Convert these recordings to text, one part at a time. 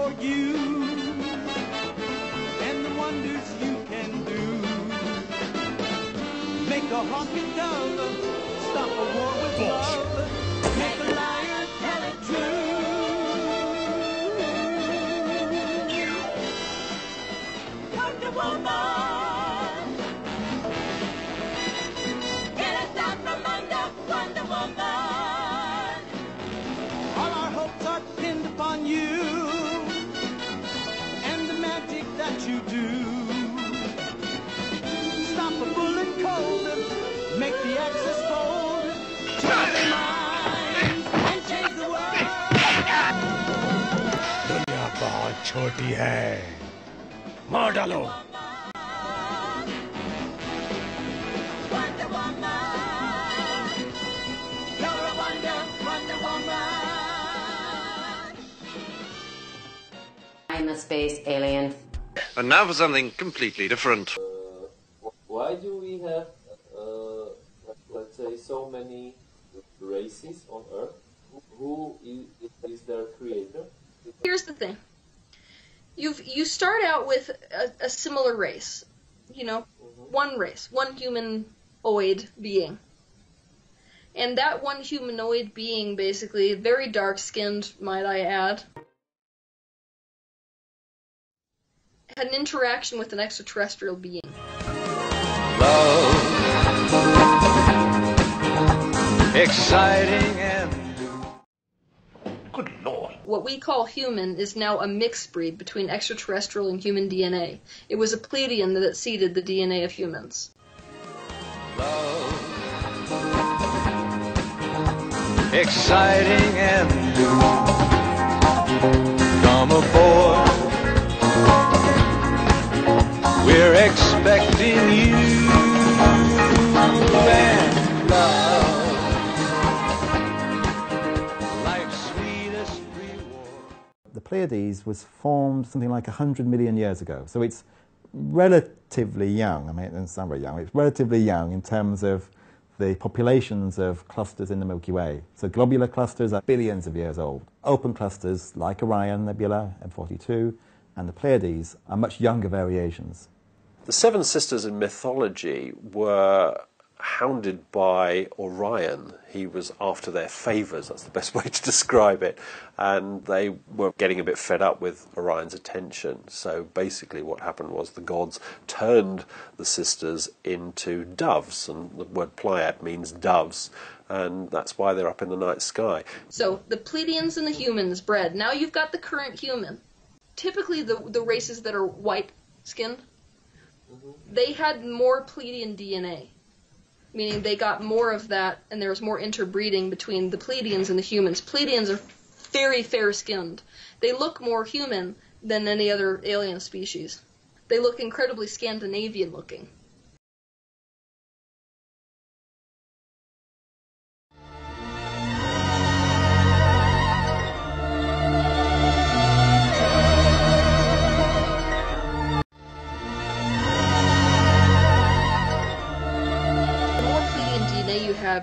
for you and the wonders you can do. Make a honky dove, stop a war with love, make a liar tell it true. Wonder Woman, get us out from under, Wonder Woman. All our hopes are pinned upon you and the magic that you do. Stop a bullet cold, make the axis bold, change their minds and change the world. दुनिया बहुत छोटी है, मार डालो. Wonder Woman, you're a wonder, Wonder Woman. I'm a space alien. And now for something completely different. Why do we have, let's say, so many races on Earth? Who is their creator? Here's the thing. You start out with a similar race, you know, one race, one humanoid being. And that one humanoid being, basically, very dark-skinned, might I add, had an interaction with an extraterrestrial being. Love, exciting and Good Lord. What we call human is now a mixed breed between extraterrestrial and human DNA. It was a Pleiadian that seeded the DNA of humans. love, exciting and new. Come aboard, we're expecting you and love, life's sweetest reward. The Pleiades was formed something like 100 million years ago, so it's relatively young. I mean, it's not very young. It's relatively young in terms of the populations of clusters in the Milky Way. So globular clusters are billions of years old. Open clusters like Orion Nebula, M42, and the Pleiades are much younger variations. The Seven Sisters in mythology were hounded by Orion. He was after their favours, that's the best way to describe it, and they were getting a bit fed up with Orion's attention. So basically what happened was the gods turned the sisters into doves, and the word Pleiad means doves, and that's why they're up in the night sky. So the Pleiadians and the humans bred. Now you've got the current human. Typically the races that are white-skinned, they had more Pleiadian DNA, meaning they got more of that, and there was more interbreeding between the Pleiadians and the humans. Pleiadians are very fair-skinned. They look more human than any other alien species. They look incredibly Scandinavian-looking.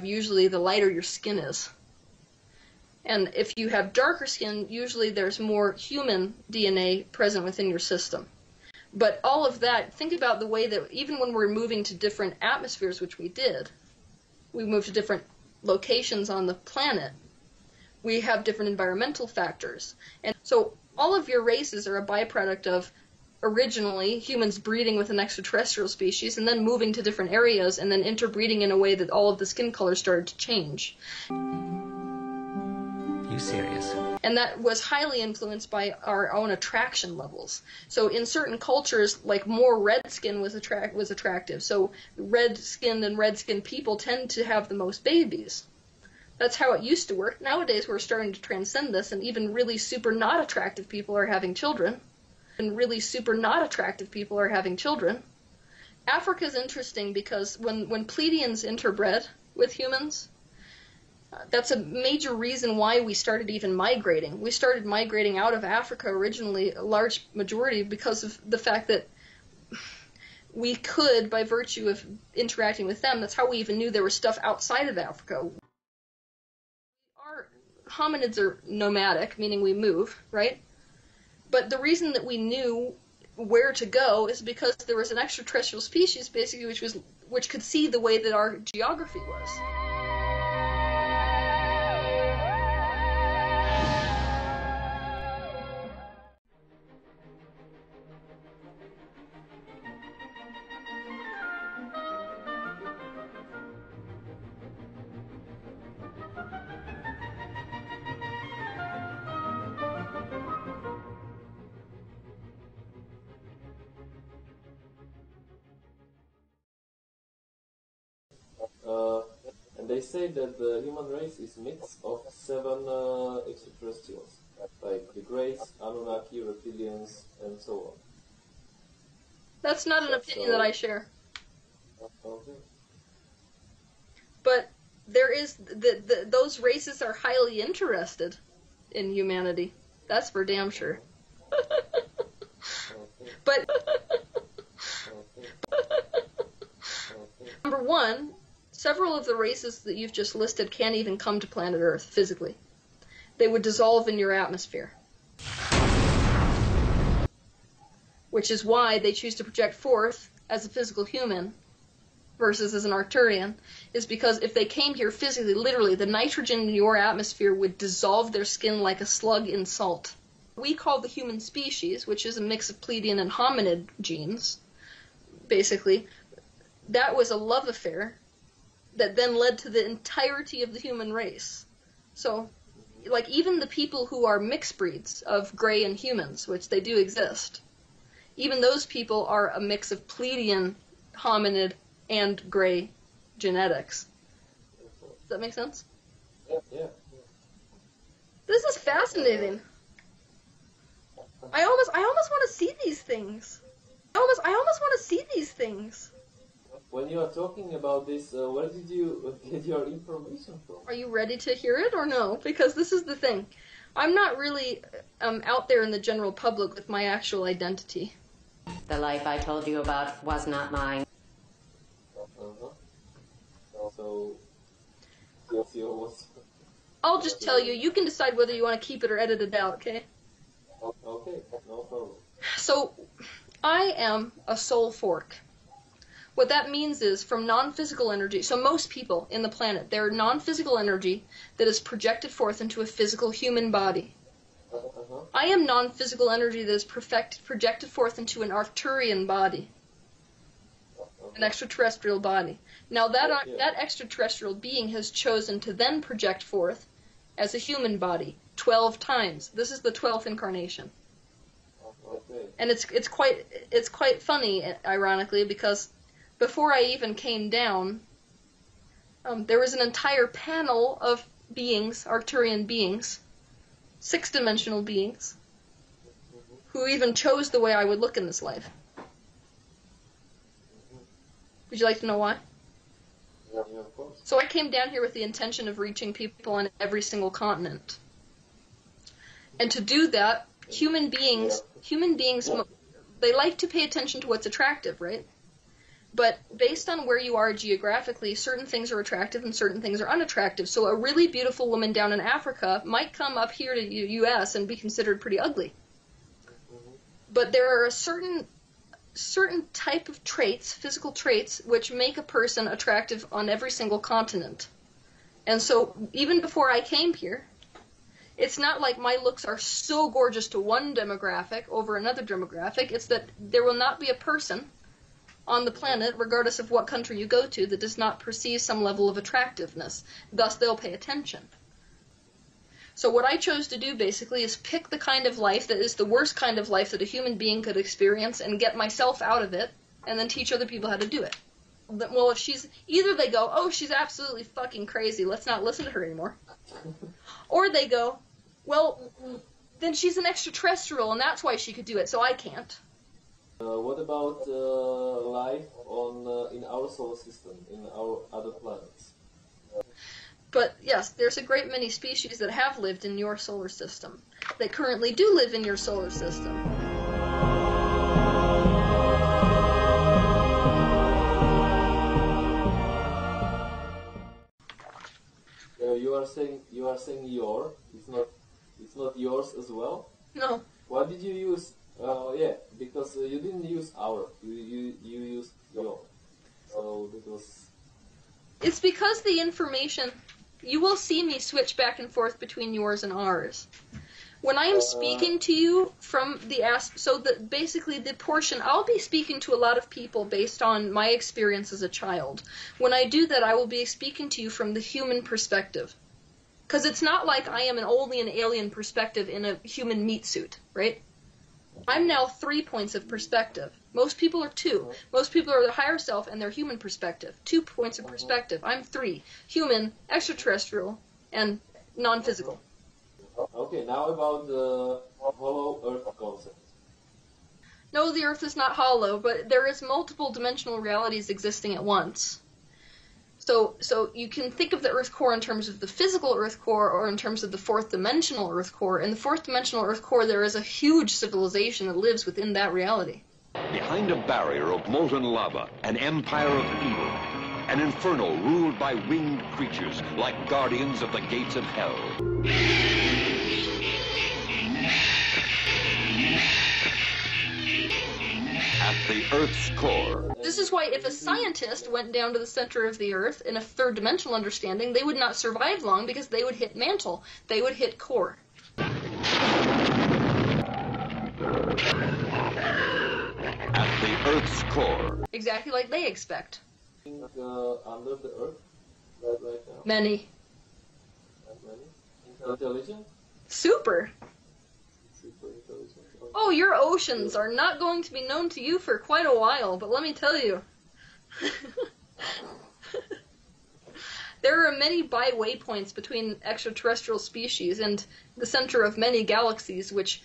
Usually the lighter your skin is. And if you have darker skin, usually there's more human DNA present within your system. But all of that, think about the way that even when we're moving to different atmospheres, which we did, we moved to different locations on the planet, we have different environmental factors. And so all of your races are a byproduct of originally humans breeding with an extraterrestrial species and then moving to different areas and then interbreeding in a way that all of the skin colors started to change. You serious? And that was highly influenced by our own attraction levels. So in certain cultures, like more red skin was attractive. So red-skinned and red-skinned people tend to have the most babies. That's how it used to work. Nowadays we're starting to transcend this, and even really super not attractive people are having children. And really super not attractive people are having children. Africa's interesting because when Pleiadians interbred with humans, that's a major reason why we started even migrating. We started migrating out of Africa originally, a large majority, because of the fact that we could, by virtue of interacting with them, that's how we even knew there was stuff outside of Africa. Our hominids are nomadic, meaning we move, right? But the reason that we knew where to go is because there was an extraterrestrial species, basically, which could see the way that our geography was. And they say that the human race is mix of 7 extraterrestrials, like the Greys, Anunnaki, reptilians, and so on. That's not an opinion that I share. Okay. But there is those races are highly interested in humanity. That's for damn sure. But number one, several of the races that you've just listed can't even come to planet Earth physically. They would dissolve in your atmosphere. Which is why they choose to project forth as a physical human versus as an Arcturian, is because if they came here physically, literally, the nitrogen in your atmosphere would dissolve their skin like a slug in salt. We call the human species, which is a mix of Pleiadian and hominid genes, basically, that was a love affair that then led to the entirety of the human race. So, like, even the people who are mixed breeds of gray and humans, which they do exist, even those people are a mix of Pleiadian, hominid, and gray genetics. Does that make sense? Yeah. This is fascinating. I almost want to see these things. I almost want to see these things. When you are talking about this, where did you get your information from? Are you ready to hear it or no? Because this is the thing. I'm not really out there in the general public with my actual identity. The life I told you about was not mine. So, I'll just tell you, you can decide whether you want to keep it or edit it out, okay? okay, no problem. So, I am a soul fork. What that means is from non-physical energy, so most people in the planet, they're non-physical energy that is projected forth into a physical human body. I am non-physical energy that is projected forth into an Arcturian body, an extraterrestrial body. Now that extraterrestrial being has chosen to then project forth as a human body 12 times. This is the 12th incarnation. And it's quite funny, ironically, because before I even came down, there was an entire panel of beings, Arcturian beings, 6-dimensional beings, who even chose the way I would look in this life. Would you like to know why? Yeah, of course. So I came down here with the intention of reaching people on every single continent. And to do that, human beings, they like to pay attention to what's attractive, right? But based on where you are geographically, certain things are attractive and certain things are unattractive. So a really beautiful woman down in Africa might come up here to the U.S. and be considered pretty ugly. But there are a certain type of traits, physical traits, which make a person attractive on every single continent. And so even before I came here, it's not like my looks are so gorgeous to one demographic over another demographic. It's that there will not be a person on the planet, regardless of what country you go to, that does not perceive some level of attractiveness. Thus, they'll pay attention. So what I chose to do, basically, is pick the kind of life that is the worst kind of life that a human being could experience and get myself out of it, and then teach other people how to do it. Well, if she's... Either they go, oh, she's absolutely fucking crazy, let's not listen to her anymore. Or they go, well, then she's an extraterrestrial, and that's why she could do it, so I can't. What about life in our solar system, in our other planets? But yes, there's a great many species that have lived in your solar system, that currently do live in your solar system. You are saying your. It's not yours as well. No. Why did you use? Yeah, because you didn't use our. You used your. So it was. It's because the information. You will see me switch back and forth between yours and ours. When I am speaking to you from the basically the portion, I'll be speaking to a lot of people based on my experience as a child. When I do that, I will be speaking to you from the human perspective. Because it's not like I am only an alien perspective in a human meat suit, right? I'm now 3 points of perspective. Most people are 2. Most people are the higher self and their human perspective. 2 points of perspective. I'm 3. Human, extraterrestrial, and non-physical. Okay, now about the hollow Earth concept. No, the Earth is not hollow, but there is multiple dimensional realities existing at once. So you can think of the Earth core in terms of the physical Earth core or in terms of the fourth dimensional Earth core. In the fourth dimensional Earth core, there is a huge civilization that lives within that reality. Behind a barrier of molten lava, an empire of evil. An inferno ruled by winged creatures like guardians of the gates of hell. At the Earth's core. This is why if a scientist went down to the center of the Earth in a third dimensional understanding, they would not survive long because they would hit mantle. They would hit core. At the Earth's core. Exactly like they expect. Under the Earth right now? Many. Many? Intelligent? Super. Super intelligent. Okay. Oh, your oceans are not going to be known to you for quite a while, but let me tell you. There are many by-waypoints between extraterrestrial species and the center of many galaxies which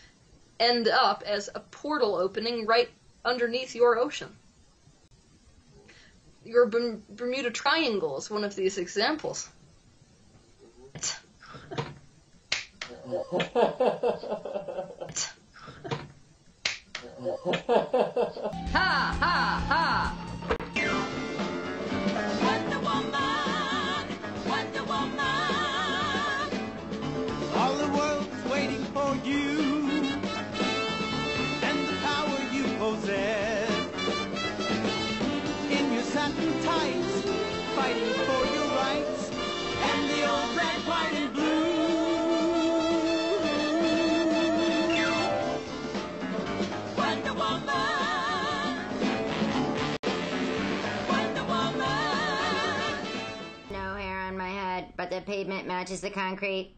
end up as a portal opening right underneath your ocean. Your Bermuda Triangle is one of these examples. Ha ha ha! Wonder Woman, Wonder Woman. All the world's waiting for you and the power you possess. In your satin tights, fighting for your rights, and the old red, white, and blue. Wonder Woman, Wonder Woman. No hair on my head, but the pavement matches the concrete.